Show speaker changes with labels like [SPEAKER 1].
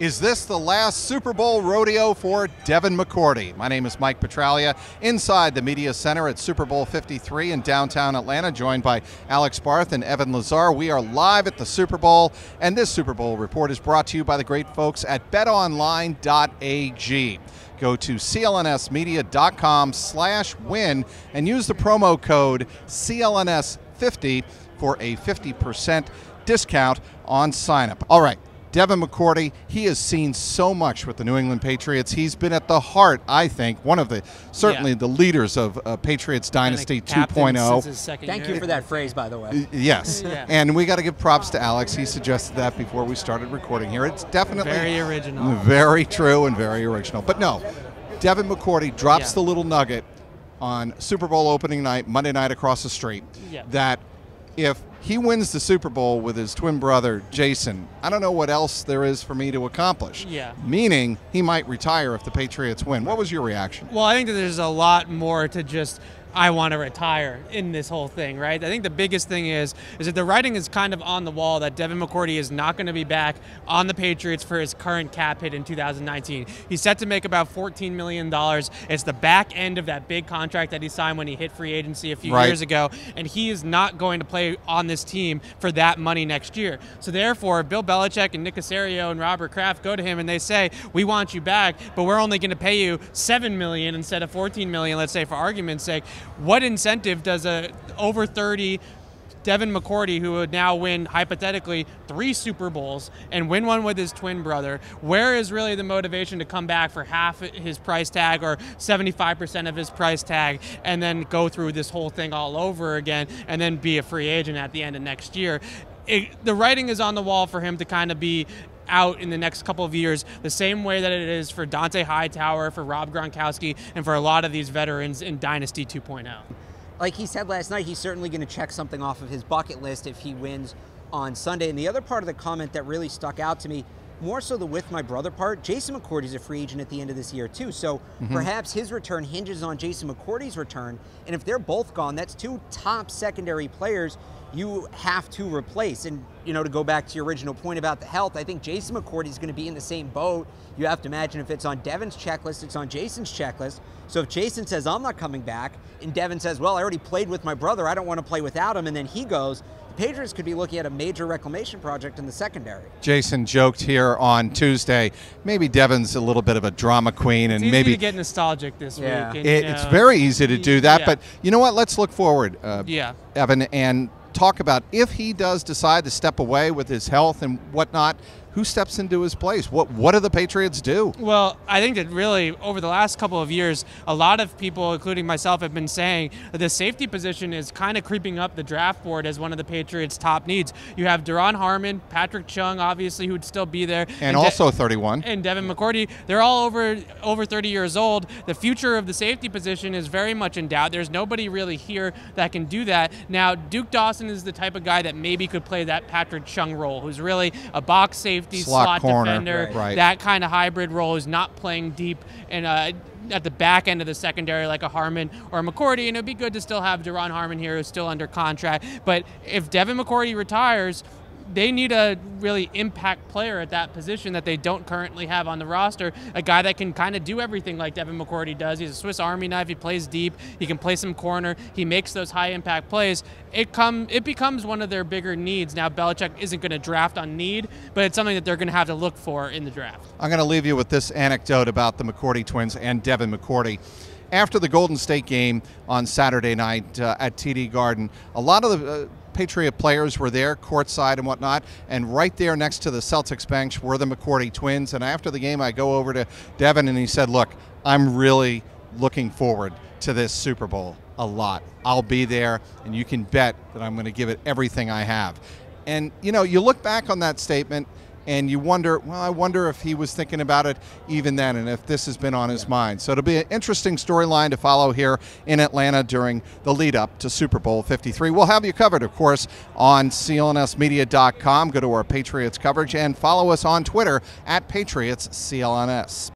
[SPEAKER 1] Is this the last Super Bowl rodeo for Devin McCourty? My name is Mike Petraglia, inside the Media Center at Super Bowl 53 in downtown Atlanta, joined by Alex Barth and Evan Lazar. We are live at the Super Bowl, and this Super Bowl report is brought to you by the great folks at betonline.ag. Go to clnsmedia.com/win and use the promo code CLNS50 for a 50% discount on sign-up. All right. Devin McCourty, he has seen so much with the New England Patriots. He's been at the heart, I think, one of the, certainly the leaders of Patriots Dynasty 2.0.
[SPEAKER 2] Thank you for that phrase, by the way.
[SPEAKER 1] Yes. And we got to give props to Alex. He suggested that before we started recording here. It's definitely
[SPEAKER 3] very original.
[SPEAKER 1] Very true and very original. But no, Devin McCourty drops the little nugget on Super Bowl opening night, Monday night across the street, that if he wins the Super Bowl with his twin brother, Jason, I don't know what else there is for me to accomplish. Meaning he might retire if the Patriots win. What was your reaction?
[SPEAKER 3] Well, I think that there's a lot more to just I want to retire in this whole thing, right? I think the biggest thing is that the writing is kind of on the wall that Devin McCourty is not going to be back on the Patriots for his current cap hit in 2019. He's set to make about $14 million. It's the back end of that big contract that he signed when he hit free agency a few years ago, and he is not going to play on this team for that money next year. So therefore, Bill Belichick and Nick Caserio and Robert Kraft go to him and they say, we want you back, but we're only going to pay you $7 million instead of $14 million, let's say, for argument's sake. What incentive does a over 30 Devin McCourty, who would now win, hypothetically, 3 Super Bowls and win one with his twin brother, where is really the motivation to come back for half his price tag or 75% of his price tag and then go through this whole thing all over again and then be a free agent at the end of next year? The writing is on the wall for him to kind of be out in the next couple of years, the same way that it is for Dante Hightower, for Rob Gronkowski, and for a lot of these veterans in Dynasty 2.0.
[SPEAKER 2] Like he said last night, he's certainly going to check something off of his bucket list if he wins on Sunday. And the other part of the comment that really stuck out to me, more so the with my brother part, Jason McCourty is a free agent at the end of this year too. So perhaps his return hinges on Jason McCourty's return. And if they're both gone, that's 2 top secondary players you have to replace. And, you know, to go back to your original point about the health, I think Jason McCourty is going to be in the same boat. You have to imagine if it's on Devin's checklist, it's on Jason's checklist. So if Jason says, I'm not coming back, and Devin says, well, I already played with my brother, I don't want to play without him, and then he goes, the Patriots could be looking at a major reclamation project in the secondary.
[SPEAKER 1] Jason joked here on Tuesday, maybe Devin's a little bit of a drama queen, and
[SPEAKER 3] it's
[SPEAKER 1] maybe
[SPEAKER 3] easy to get nostalgic this week. And,
[SPEAKER 1] it's very easy to do that, but you know what? Let's look forward, Evan, and talk about if he does decide to step away with his health and whatnot, who steps into his place? What do the Patriots do?
[SPEAKER 3] Well, I think that really over the last couple of years, a lot of people, including myself, have been saying that the safety position is kind of creeping up the draft board as one of the Patriots' top needs. You have Duron Harmon, Patrick Chung, obviously, who would still be there.
[SPEAKER 1] And also 31.
[SPEAKER 3] And Devin McCourty. They're all over 30 years old. The future of the safety position is very much in doubt. There's nobody really here that can do that. Now, Duke Dawson is the type of guy that maybe could play that Patrick Chung role, who's really a box safety, slot defender, that kind of hybrid role, who's not playing deep and at the back end of the secondary like a Harmon or a McCourty. And it'd be good to still have Duron Harmon here, who's still under contract. But if Devin McCourty retires, they need a really impact player at that position that they don't currently have on the roster, a guy that can kind of do everything like Devin McCourty does. He's a Swiss Army knife. He plays deep. He can play some corner. He makes those high-impact plays. It becomes one of their bigger needs. Now, Belichick isn't going to draft on need, but it's something that they're going to have to look for in the draft. I'm
[SPEAKER 1] going to leave you with this anecdote about the McCourty twins and Devin McCourty. After the Golden State game on Saturday night at TD Garden, a lot of the Patriot players were there courtside and whatnot, and right there next to the Celtics bench were the McCourty twins. And after the game, I go over to Devin and he said, look, I'm really looking forward to this Super Bowl a lot. I'll be there, and you can bet that I'm going to give it everything I have. And, you know, you look back on that statement and you wonder, well, I wonder if he was thinking about it even then and if this has been on his mind. So it'll be an interesting storyline to follow here in Atlanta during the lead up to Super Bowl 53. We'll have you covered, of course, on clnsmedia.com. Go to our Patriots coverage and follow us on Twitter at PatriotsCLNS.